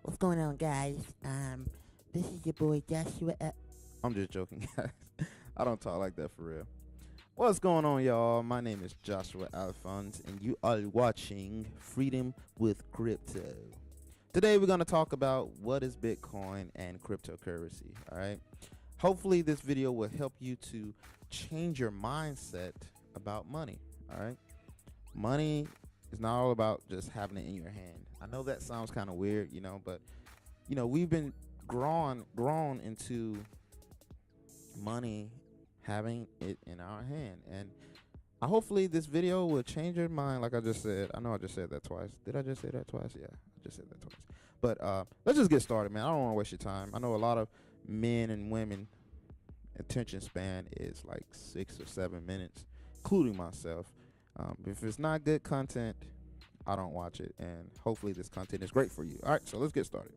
What's going on, guys? This is your boy Joshua. I'm just joking, guys. I don't talk like that for real. What's going on, y'all? My name is Joshua Alphonse, and you are watching Freedom with Crypto. Today, we're going to talk about what is Bitcoin and cryptocurrency. All right. Hopefully, this video will help you to change your mindset about money. All right. Money is not all about just having it in your hand. I know that sounds kind of weird, but we've been grown into money having it in our hand, and hopefully this video will change your mind. Like I just said, I know I just said that twice. Did I just say that twice? Yeah, I just said that twice. But let's just get started, man. I don't want to waste your time. I know a lot of men and women attention span is like 6 or 7 minutes, including myself. If it's not good content, I don't watch it, and hopefully this content is great for you. All right, so let's get started.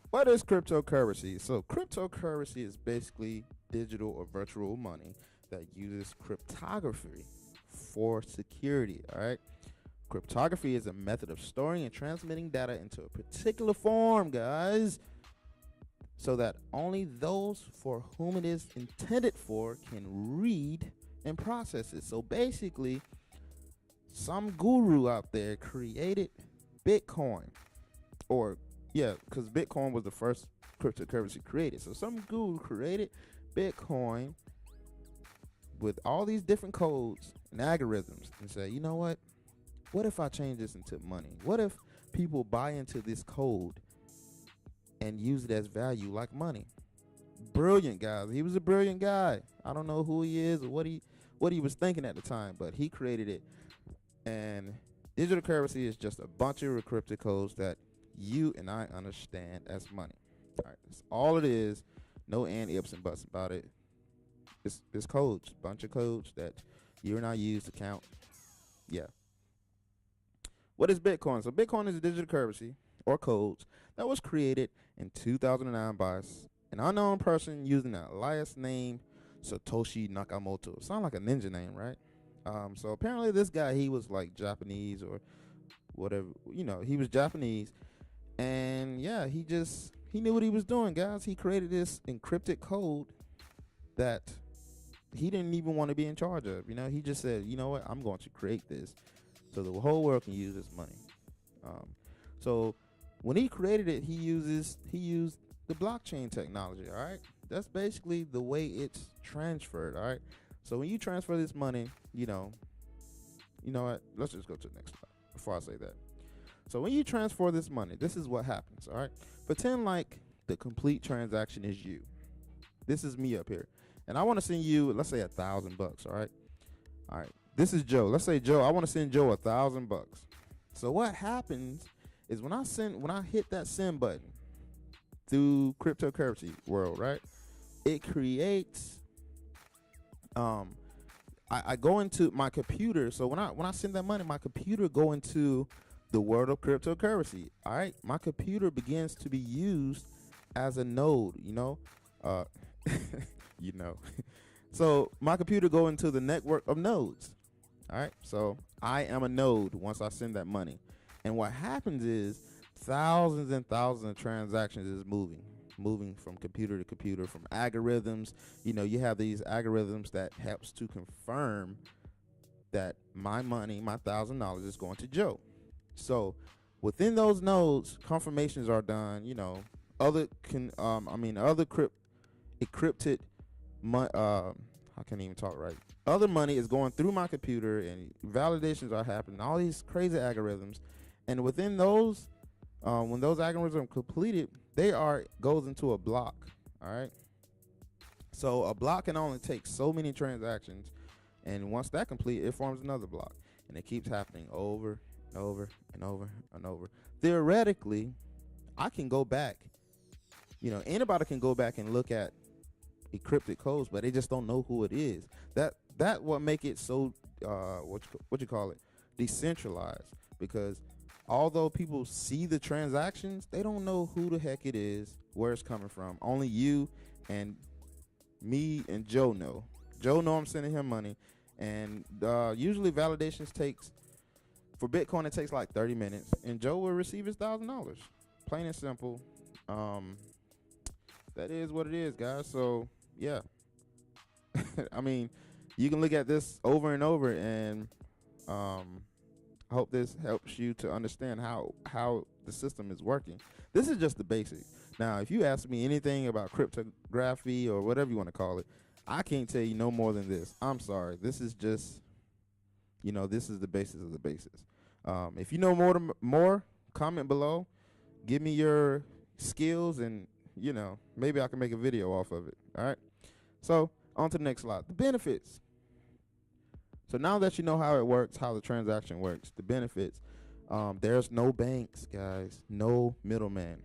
What is cryptocurrency? So cryptocurrency is basically digital or virtual money that uses cryptography for security. All right. Cryptography is a method of storing and transmitting data into a particular form, guys, so that only those for whom it is intended for can read and process it. So basically, some guru out there created Bitcoin, or yeah, because Bitcoin was the first cryptocurrency created. So some guru created Bitcoin with all these different codes and algorithms and say, you know what? What if I change this into money? What if people buy into this code and use it as value like money? Brilliant, guys. He was a brilliant guy. I don't know who he is or what he was thinking at the time, but he created it. And digital currency is just a bunch of encrypted codes that you and I understand as money. All right, that's all it is. No and ifs and buts about it. It's codes, bunch of codes that you and I use to count. Yeah. What is Bitcoin? So Bitcoin is a digital currency or codes that was created in 2009 by an unknown person using the alias name Satoshi Nakamoto. Sound like a ninja name, right? So apparently this guy, he was like Japanese or whatever. He was Japanese. And yeah, he knew what he was doing, guys. He created this encrypted code that he didn't even want to be in charge of. He just said, you know what, I'm going to create this so the whole world can use this money. So when he created it, he used the blockchain technology. All right, that's basically the way it's transferred. All right, so when you transfer this money, you know what? Let's just go to the next slide before I say that. So when you transfer this money, this is what happens, all right? Pretend like the complete transaction is you. This is me up here. And I want to send you, let's say $1,000, all right? All right, this is Joe. Let's say Joe, I want to send Joe $1,000. So what happens is when I hit that send button through cryptocurrency world, right? It creates, I go into my computer. So when I send that money, my computer go into the world of cryptocurrency. All right, my computer begins to be used as a node. So my computer go into the network of nodes. All right, so I am a node once I send that money, and what happens is thousands and thousands of transactions is moving from computer to computer, from algorithms. You have these algorithms that helps to confirm that my money, my $1,000, is going to Joe. So within those nodes, confirmations are done. Other encrypted I can't even talk right. Other money is going through my computer, and validations are happening. All these crazy algorithms, and within those, when those algorithms are completed, goes into a block. All right. So a block can only take so many transactions, and once that complete, it forms another block, and it keeps happening over and over and over and over. Theoretically, I can go back. Anybody can go back and look at encrypted codes, but they just don't know who it is. That what make it so what you call it, decentralized, because although people see the transactions, they don't know who the heck it is, where it's coming from. Only you and me and Joe know. Joe know I'm sending him money, and usually validations takes For Bitcoin, it takes like 30 minutes, and Joe will receive his $1,000. Plain and simple. That is what it is, guys. So yeah, I mean, you can look at this over and over, and I hope this helps you to understand how the system is working. This is just the basics. Now, if you ask me anything about cryptography or whatever you want to call it, I can't tell you no more than this. I'm sorry. This is just, this is the basis of the basics. If you know more, comment below. Give me your skills, and maybe I can make a video off of it. All right. So on to the next slide. The benefits. So now that you know how it works, how the transaction works, the benefits. There's no banks, guys. No middleman.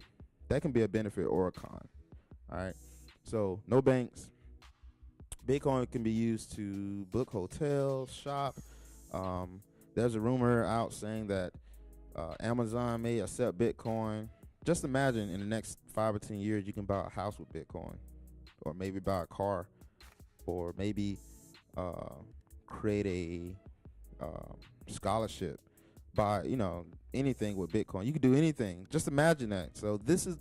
That can be a benefit or a con. All right. So no banks. Bitcoin can be used to book hotels, shop. There's a rumor out saying that Amazon may accept Bitcoin. Just imagine in the next 5 or 10 years, you can buy a house with Bitcoin, or maybe buy a car, or maybe create a scholarship, buy anything with Bitcoin. You can do anything. Just imagine that. So this is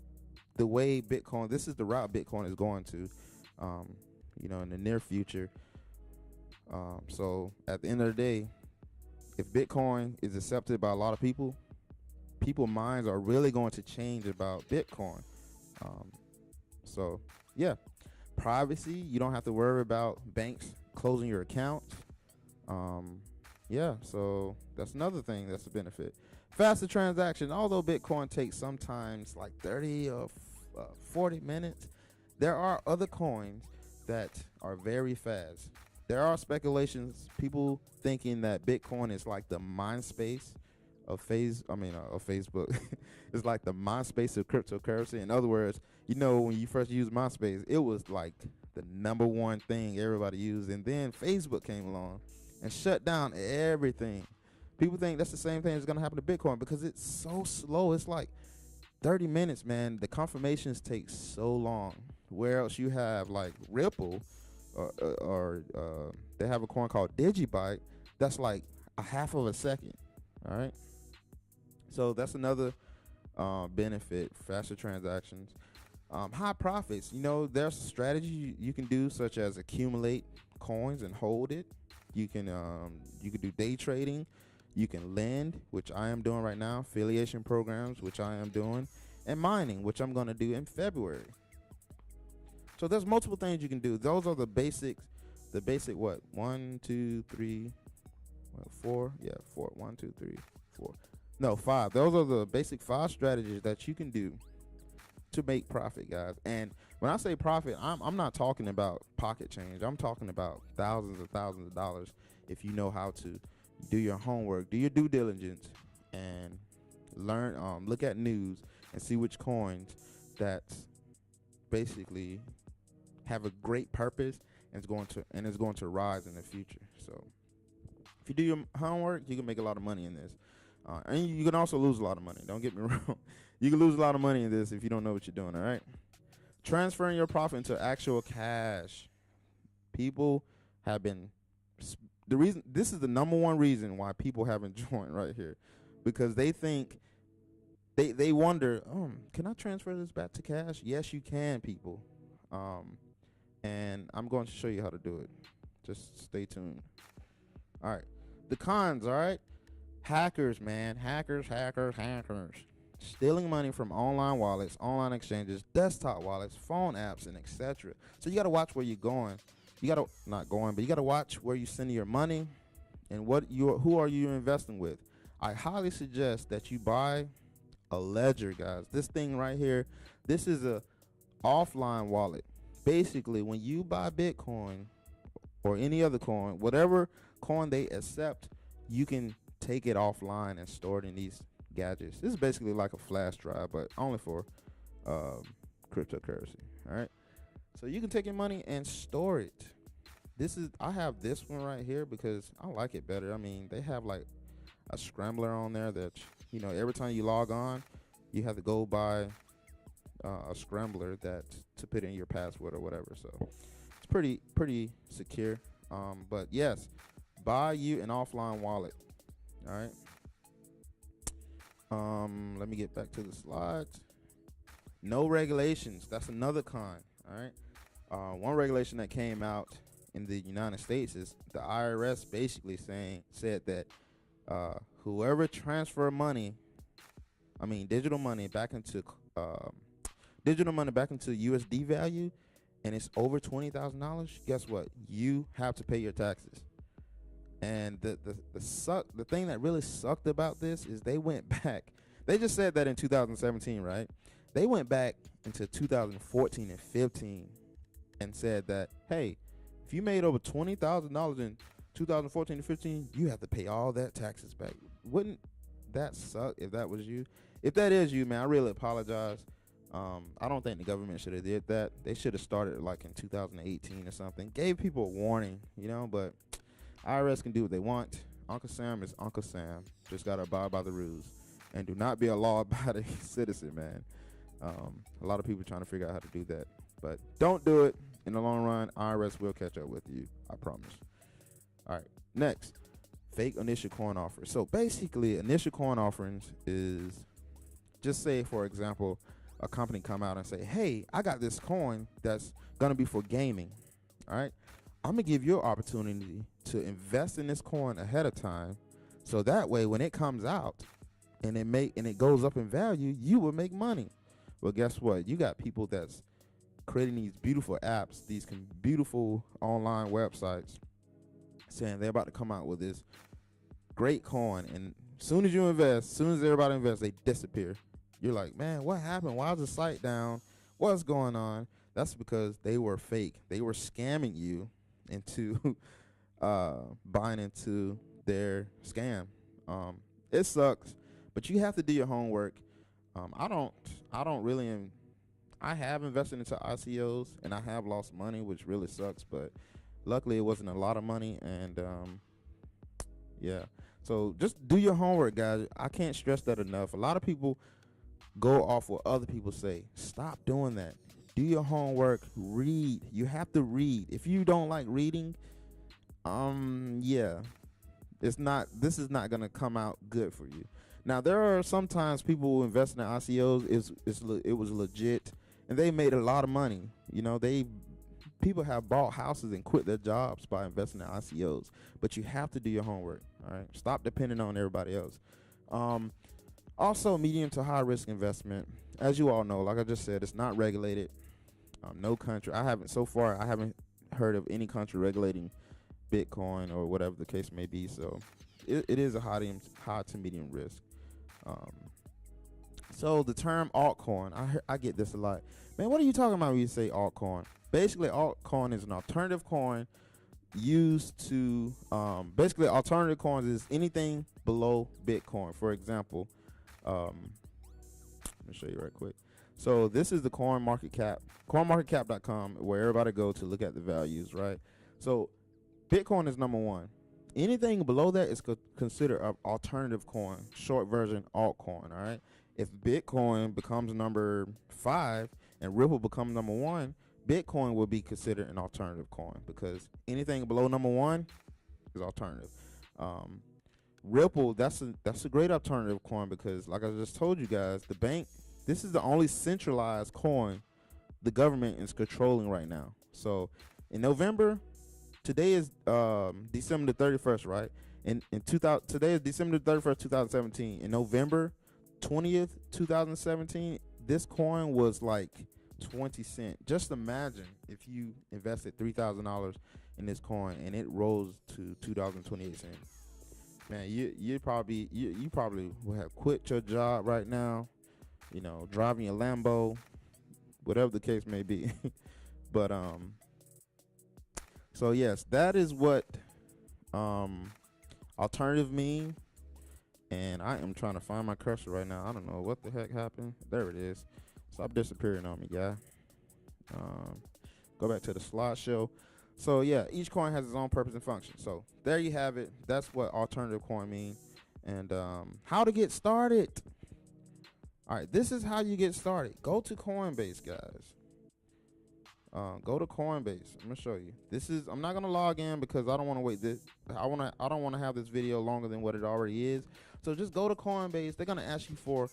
the way Bitcoin. This is the route Bitcoin is going to. In the near future. So at the end of the day, if Bitcoin is accepted by a lot of people's minds are really going to change about Bitcoin. So yeah, privacy. You don't have to worry about banks closing your accounts. Yeah, so that's another thing that's a benefit. Faster transaction. Although Bitcoin takes sometimes like 30 or 40 minutes, there are other coins that are very fast. There are speculations, people thinking that Bitcoin is like the MySpace of Facebook. It's like the MySpace of cryptocurrency. In other words, when you first used MySpace, it was like the #1 thing everybody used, and then Facebook came along and shut down everything. People think that's the same thing that's gonna happen to Bitcoin because it's so slow. It's like 30 minutes, man. The confirmations take so long. Where else you have like Ripple, or they have a coin called Digibyte that's like a half of a second. All right, so that's another benefit. Faster transactions, high profits. There's a strategy you can do, such as accumulate coins and hold it. You can do day trading. You can lend, which I am doing right now. Affiliation programs, which I am doing, and mining, which I'm going to do in February. So there's multiple things you can do. Those are the basics. The basic what? 1, 2, 3, 4. Yeah, 4. 1, 2, 3, 4. No, 5. Those are the basic 5 strategies that you can do to make profit, guys. And when I say profit, I'm not talking about pocket change. I'm talking about thousands of dollars if you know how to do your homework, do your due diligence, and learn. Look at news and see which coins that basically have a great purpose and it's going to rise in the future. So if you do your homework, you can make a lot of money in this, and you can also lose a lot of money. Don't get me wrong. You can lose a lot of money in this if you don't know what you're doing. All right, transferring your profit into actual cash. People have been this is the #1 reason why people haven't joined right here, because they think they wonder, can I transfer this back to cash? Yes, you can, people. And I'm going to show you how to do it. Just stay tuned. All right. The cons, all right? Hackers, man. Hackers. Stealing money from online wallets, online exchanges, desktop wallets, phone apps, and etc. So you got to watch where you're going. You got to not going, but you got to watch where you're sending your money and who are you investing with. I highly suggest that you buy a ledger, guys. This thing right here, this is a offline wallet. Basically, when you buy Bitcoin or any other coin, whatever coin they accept, you can take it offline and store it in these gadgets. This is basically like a flash drive, but only for cryptocurrency. All right, so you can take your money and store it. I have this one right here because I like it better. I mean, they have like a scrambler on there that every time you log on, you have to go buy a scrambler to put in your password or whatever. So it's pretty secure. But yes, buy you an offline wallet. All right. Let me get back to the slides. No regulations. That's another con. All right. One regulation that came out in the United States is the IRS basically said that whoever transfer money, digital money back into USD value, and it's over $20,000. Guess what? You have to pay your taxes. And the thing that really sucked about this is they went back. They just said that in 2017, right? They went back into 2014 and 15 and said that, hey, if you made over $20,000 in 2014 and 15, you have to pay all that taxes back. Wouldn't that suck if that was you? If that is you, man, I really apologize. I don't think the government should have did that. They should have started like in 2018 or something. Gave people a warning, but IRS can do what they want. Uncle Sam is Uncle Sam. Just got to abide by the rules. And do not be a law-abiding citizen, man. A lot of people trying to figure out how to do that. But don't do it. In the long run, IRS will catch up with you. I promise. All right. Next, fake initial coin offers. So basically, initial coin offerings is, just say, for example, a company come out and say, hey, I got this coin that's going to be for gaming. All right. I'm going to give you an opportunity to invest in this coin ahead of time. So that way, when it comes out and it goes up in value, you will make money. Well, guess what? You got people that's creating these beautiful apps, these beautiful online websites, saying they're about to come out with this great coin. And as soon as everybody invests, they disappear. You're like, man, what happened? Why is the site down? What's going on? That's because they were fake. They were scamming you into buying into their scam. It sucks, but you have to do your homework. I have invested into ICOs and I have lost money, which really sucks, but luckily it wasn't a lot of money. And yeah, so just do your homework, guys. I can't stress that enough. A lot of people go off what other people say. Stop doing that. Do your homework. Read. You have to read. If you don't like reading, yeah, this is not gonna come out good for you. Now, there are sometimes people who invest in ICOs. It was legit, and they made a lot of money. People have bought houses and quit their jobs by investing in ICOs. But you have to do your homework. All right, stop depending on everybody else. Also, medium to high risk investment. As you all know, like I just said, it's not regulated. No country. I haven't heard of any country regulating Bitcoin or whatever the case may be. So it is a high to medium risk. So the term altcoin, I get this a lot. Man, what are you talking about when you say altcoin? Basically, altcoin is an alternative coin used to, basically alternative coins is anything below Bitcoin. For example, let me show you right quick. So this is the coinmarketcap.com, where everybody go to look at the values, right? So Bitcoin is number one. Anything below that is considered an alternative coin, short version altcoin, all right? If Bitcoin becomes number 5 and Ripple becomes number 1, Bitcoin will be considered an alternative coin because anything below number 1 is alternative. Ripple, that's a great alternative coin because, like I just told you guys, the bank, this is the only centralized coin the government is controlling right now. So in November, today is December the 31st, right? Today is December the 31st, 2017. In November 20th, 2017, this coin was like 20 cents. Just imagine if you invested $3,000 in this coin and it rose to $2.28. Man, you probably will have quit your job right now, driving a Lambo, whatever the case may be. But so yes, that is what alternative mean. And I am trying to find my cursor right now. I don't know what the heck happened. There it is. Stop disappearing on me, guy. Go back to the slideshow. So yeah, each coin has its own purpose and function. So there you have it. That's what alternative coin mean. And how to get started. All right, this is how you get started. Go to Coinbase, guys. Go to Coinbase. I'm gonna show you. I'm not gonna log in because I don't want to wait this. I don't want to have this video longer than what it already is. So just go to Coinbase. They're gonna ask you for.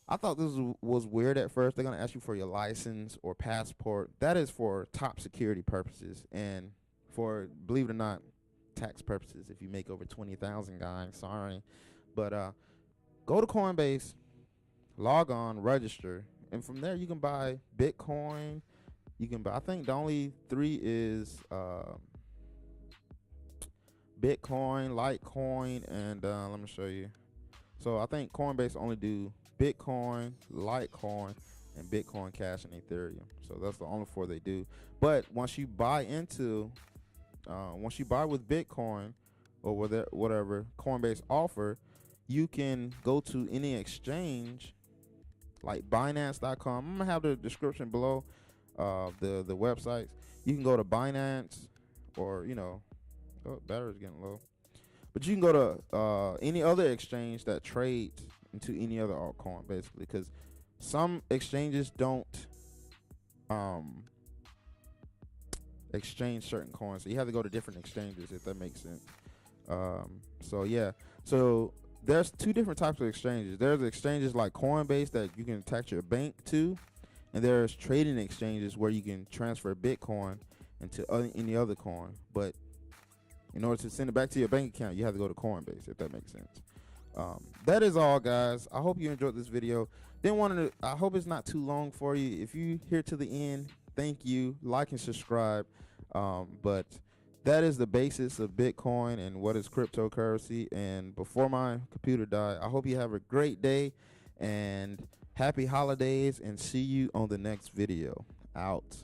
I thought this was weird at first. They're gonna ask you for your license or passport. That is for top security purposes and for, believe it or not, tax purposes. If you make over 20,000, guys, sorry, but go to Coinbase, log on, register, and from there you can buy Bitcoin. You can buy. I think the only three is Bitcoin, Litecoin, and let me show you. So I think Coinbase only do Bitcoin, Litecoin, and Bitcoin Cash and Ethereum. So that's the only four they do. But once you buy with Bitcoin or whatever Coinbase offer, you can go to any exchange like Binance.com. I'm gonna have the description below. The websites. You can go to Binance or battery's getting low. But you can go to any other exchange that trades into any other altcoin, basically, because some exchanges don't exchange certain coins. So you have to go to different exchanges, if that makes sense. So yeah. So there's two different types of exchanges. There's exchanges like Coinbase that you can attach your bank to. And there's trading exchanges where you can transfer Bitcoin into any other coin. But in order to send it back to your bank account, you have to go to Coinbase, if that makes sense. That is all, guys. I hope you enjoyed this video. I hope it's not too long for you. If you here to the end, thank you. Like and subscribe. But that is the basis of Bitcoin and what is cryptocurrency. And before my computer died, I hope you have a great day and happy holidays, and see you on the next video. Out.